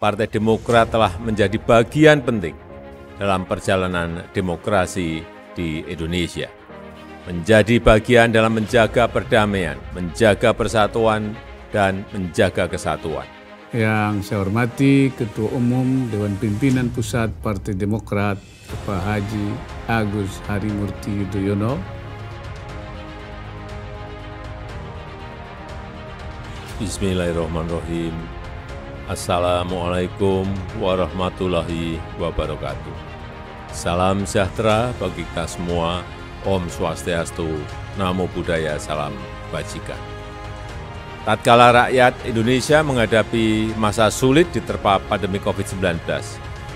Partai Demokrat telah menjadi bagian penting dalam perjalanan demokrasi di Indonesia. Menjadi bagian dalam menjaga perdamaian, menjaga persatuan, dan menjaga kesatuan. Yang saya hormati Ketua Umum Dewan Pimpinan Pusat Partai Demokrat, Bapak Haji Agus Harimurti Yudhoyono. Bismillahirrahmanirrahim. Assalamualaikum warahmatullahi wabarakatuh. Salam sejahtera bagi kita semua. Om Swastiastu, Namo Buddhaya, Salam Bajikan. Tatkala rakyat Indonesia menghadapi masa sulit diterpa pandemi COVID-19,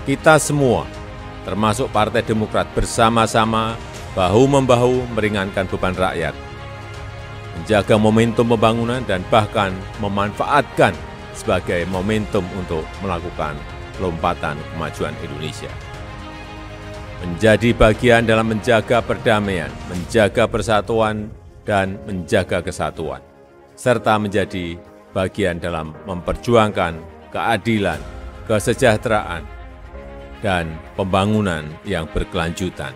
kita semua, termasuk Partai Demokrat, bersama-sama bahu-membahu meringankan beban rakyat, menjaga momentum pembangunan dan bahkan memanfaatkan sebagai momentum untuk melakukan lompatan kemajuan Indonesia. Menjadi bagian dalam menjaga perdamaian, menjaga persatuan, dan menjaga kesatuan, serta menjadi bagian dalam memperjuangkan keadilan, kesejahteraan, dan pembangunan yang berkelanjutan.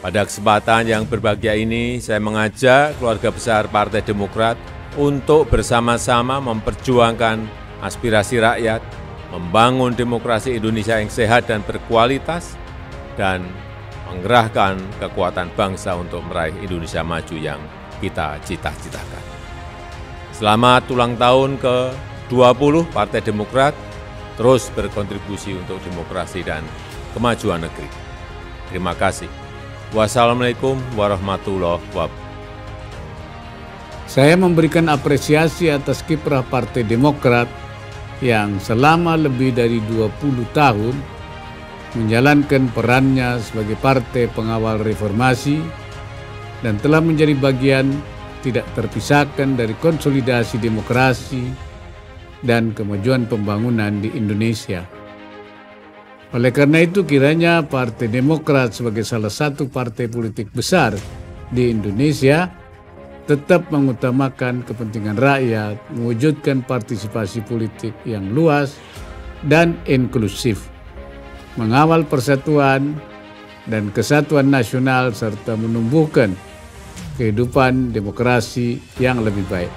Pada kesempatan yang berbahagia ini, saya mengajak keluarga besar Partai Demokrat untuk bersama-sama memperjuangkan aspirasi rakyat, membangun demokrasi Indonesia yang sehat dan berkualitas, dan mengerahkan kekuatan bangsa untuk meraih Indonesia maju yang kita cita-citakan. Selamat ulang tahun ke-20 Partai Demokrat, terus berkontribusi untuk demokrasi dan kemajuan negeri. Terima kasih. Wassalamualaikum warahmatullahi wabarakatuh. Saya memberikan apresiasi atas kiprah Partai Demokrat yang selama lebih dari 20 tahun menjalankan perannya sebagai partai pengawal reformasi dan telah menjadi bagian tidak terpisahkan dari konsolidasi demokrasi dan kemajuan pembangunan di Indonesia. Oleh karena itu, kiranya Partai Demokrat sebagai salah satu partai politik besar di Indonesia tetap mengutamakan kepentingan rakyat, mewujudkan partisipasi politik yang luas dan inklusif, mengawal persatuan dan kesatuan nasional, serta menumbuhkan kehidupan demokrasi yang lebih baik.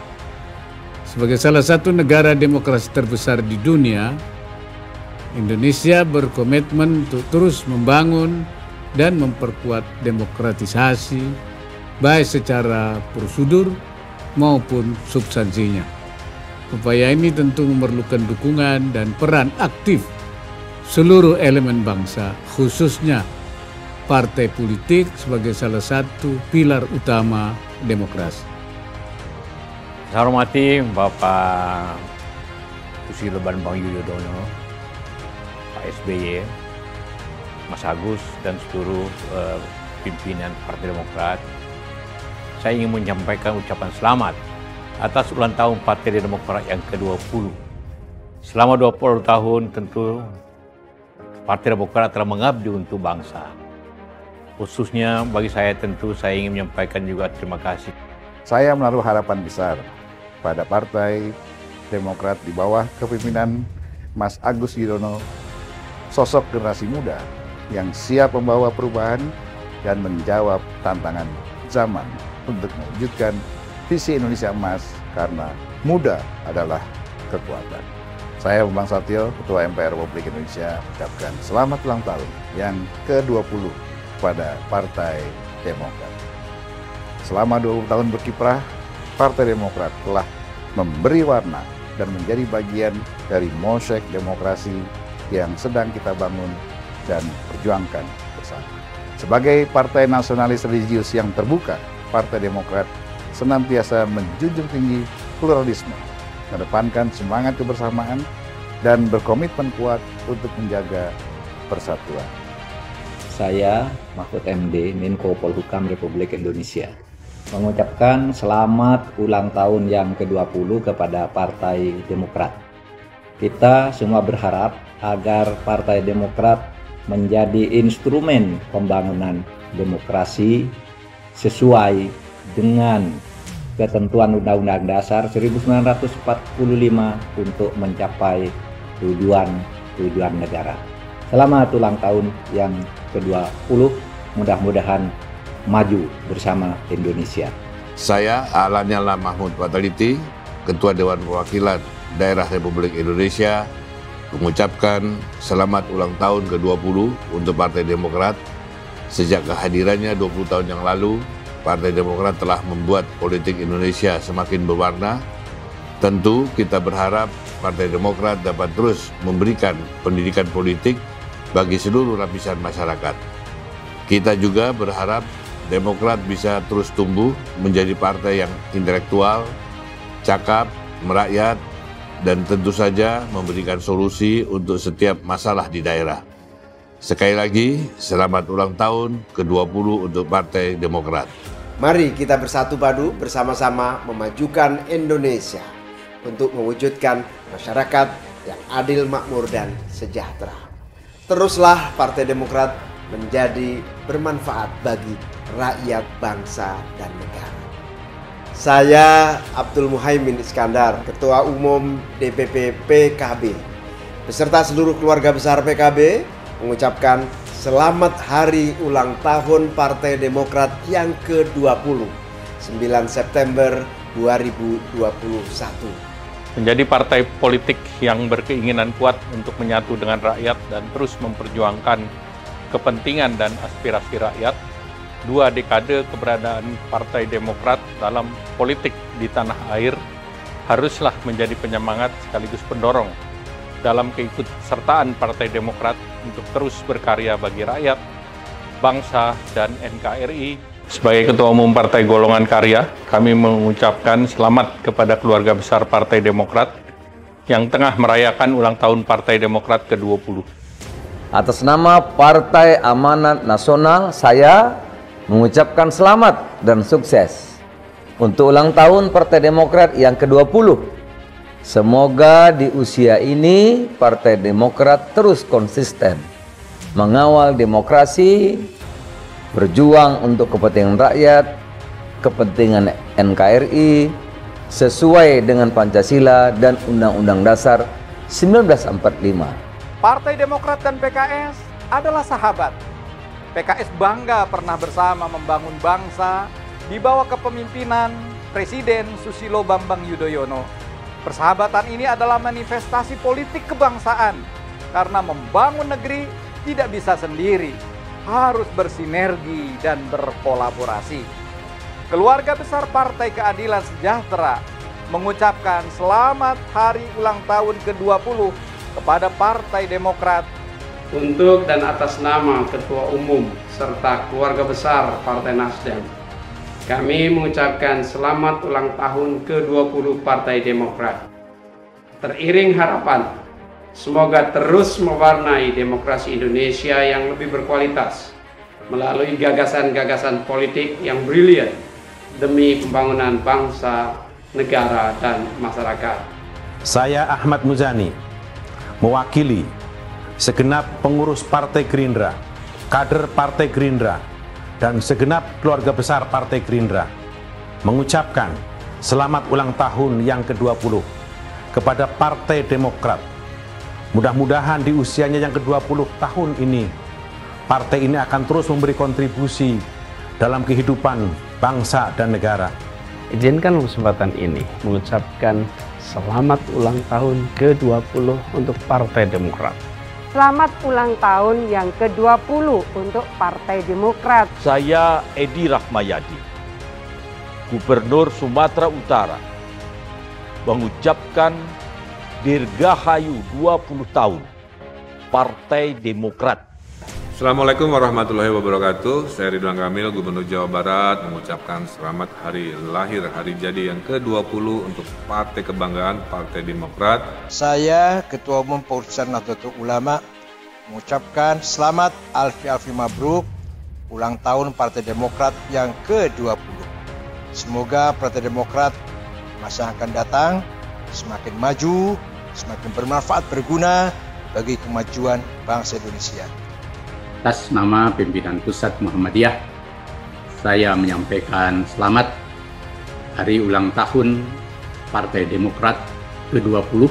Sebagai salah satu negara demokrasi terbesar di dunia, Indonesia berkomitmen untuk terus membangun dan memperkuat demokratisasi, baik secara prosedur maupun substansinya. Upaya ini tentu memerlukan dukungan dan peran aktif seluruh elemen bangsa, khususnya partai politik sebagai salah satu pilar utama demokrasi. Saya hormati Bapak Susilo Bambang Yudhoyono, Pak SBY, Mas Agus, dan seluruh pimpinan Partai Demokrat. Saya ingin menyampaikan ucapan selamat atas ulang tahun Partai Demokrat yang ke-20. Selama 20 tahun tentu Partai Demokrat telah mengabdi untuk bangsa. Khususnya bagi saya tentu saya ingin menyampaikan juga terima kasih. Saya menaruh harapan besar pada Partai Demokrat di bawah kepemimpinan Mas Agus Yudhoyono, sosok generasi muda yang siap membawa perubahan dan menjawab tantangan zaman untuk mewujudkan visi Indonesia emas, karena muda adalah kekuatan. Saya Bambang Susatyo, Ketua MPR Republik Indonesia, mengucapkan selamat ulang tahun yang ke-20 kepada Partai Demokrat. Selama 20 tahun berkiprah, Partai Demokrat telah memberi warna dan menjadi bagian dari mosaic demokrasi yang sedang kita bangun dan perjuangkan bersama. Sebagai partai nasionalis religius yang terbuka, Partai Demokrat senantiasa menjunjung tinggi pluralisme, mengedepankan semangat kebersamaan, dan berkomitmen kuat untuk menjaga persatuan. Saya, Mahfud MD, Menko Polhukam Republik Indonesia, mengucapkan selamat ulang tahun yang ke-20 kepada Partai Demokrat. Kita semua berharap agar Partai Demokrat menjadi instrumen pembangunan demokrasi sesuai dengan ketentuan Undang-Undang Dasar 1945 untuk mencapai tujuan negara. Selamat ulang tahun yang ke-20, mudah-mudahan maju bersama Indonesia. Saya Lanyala Mahmud Fataliti, Ketua Dewan Perwakilan Daerah Republik Indonesia, mengucapkan selamat ulang tahun ke-20 untuk Partai Demokrat. Sejak kehadirannya 20 tahun yang lalu, Partai Demokrat telah membuat politik Indonesia semakin berwarna. Tentu kita berharap Partai Demokrat dapat terus memberikan pendidikan politik bagi seluruh lapisan masyarakat. Kita juga berharap Demokrat bisa terus tumbuh menjadi partai yang intelektual, cakap, merakyat, dan tentu saja memberikan solusi untuk setiap masalah di daerah. Sekali lagi, selamat ulang tahun ke-20 untuk Partai Demokrat. Mari kita bersatu padu bersama-sama memajukan Indonesia untuk mewujudkan masyarakat yang adil, makmur, dan sejahtera. Teruslah Partai Demokrat menjadi bermanfaat bagi rakyat, bangsa, dan negara. Saya Abdul Muhaimin Iskandar, Ketua Umum DPP PKB, beserta seluruh keluarga besar PKB, mengucapkan selamat hari ulang tahun Partai Demokrat yang ke-20, 9 September 2021. Menjadi partai politik yang berkeinginan kuat untuk menyatu dengan rakyat dan terus memperjuangkan kepentingan dan aspirasi rakyat. 2 dekade keberadaan Partai Demokrat dalam politik di tanah air haruslah menjadi penyemangat sekaligus pendorong dalam keikutsertaan Partai Demokrat untuk terus berkarya bagi rakyat, bangsa, dan NKRI. Sebagai Ketua Umum Partai Golongan Karya, kami mengucapkan selamat kepada keluarga besar Partai Demokrat yang tengah merayakan ulang tahun Partai Demokrat ke-20. Atas nama Partai Amanat Nasional, saya mengucapkan selamat dan sukses untuk ulang tahun Partai Demokrat yang ke-20. Semoga di usia ini Partai Demokrat terus konsisten mengawal demokrasi, berjuang untuk kepentingan rakyat, kepentingan NKRI, sesuai dengan Pancasila dan Undang-Undang Dasar 1945. Partai Demokrat dan PKS adalah sahabat. PKS bangga pernah bersama membangun bangsa di bawah kepemimpinan Presiden Susilo Bambang Yudhoyono. Persahabatan ini adalah manifestasi politik kebangsaan, karena membangun negeri tidak bisa sendiri, harus bersinergi dan berkolaborasi. Keluarga besar Partai Keadilan Sejahtera mengucapkan selamat hari ulang tahun ke-20 kepada Partai Demokrat. Untuk dan atas nama Ketua Umum serta keluarga besar Partai Nasdem, kami mengucapkan selamat ulang tahun ke-20 Partai Demokrat. Teriring harapan, semoga terus mewarnai demokrasi Indonesia yang lebih berkualitas melalui gagasan-gagasan politik yang brilian demi pembangunan bangsa, negara, dan masyarakat. Saya Ahmad Muzani, mewakili segenap pengurus Partai Gerindra, kader Partai Gerindra, dan segenap keluarga besar Partai Gerindra, mengucapkan selamat ulang tahun yang ke-20 kepada Partai Demokrat. Mudah-mudahan di usianya yang ke-20 tahun ini, partai ini akan terus memberi kontribusi dalam kehidupan bangsa dan negara. Izinkan kesempatan ini mengucapkan selamat ulang tahun ke-20 untuk Partai Demokrat. Selamat ulang tahun yang ke-20 untuk Partai Demokrat. Saya Edi Rahmayadi, Gubernur Sumatera Utara, mengucapkan Dirgahayu 20 tahun Partai Demokrat. Assalamualaikum warahmatullahi wabarakatuh. Saya Ridwan Kamil, Gubernur Jawa Barat, mengucapkan selamat hari lahir, hari jadi yang ke-20 untuk Partai Kebanggaan Partai Demokrat. Saya Ketua Umum Perusahaan Nahdlatul Ulama mengucapkan selamat Alfi Mabruk ulang tahun Partai Demokrat yang ke-20. Semoga Partai Demokrat masa yang akan datang semakin maju, semakin bermanfaat, berguna bagi kemajuan bangsa Indonesia. Atas nama pimpinan Pusat Muhammadiyah, saya menyampaikan selamat hari ulang tahun Partai Demokrat ke-20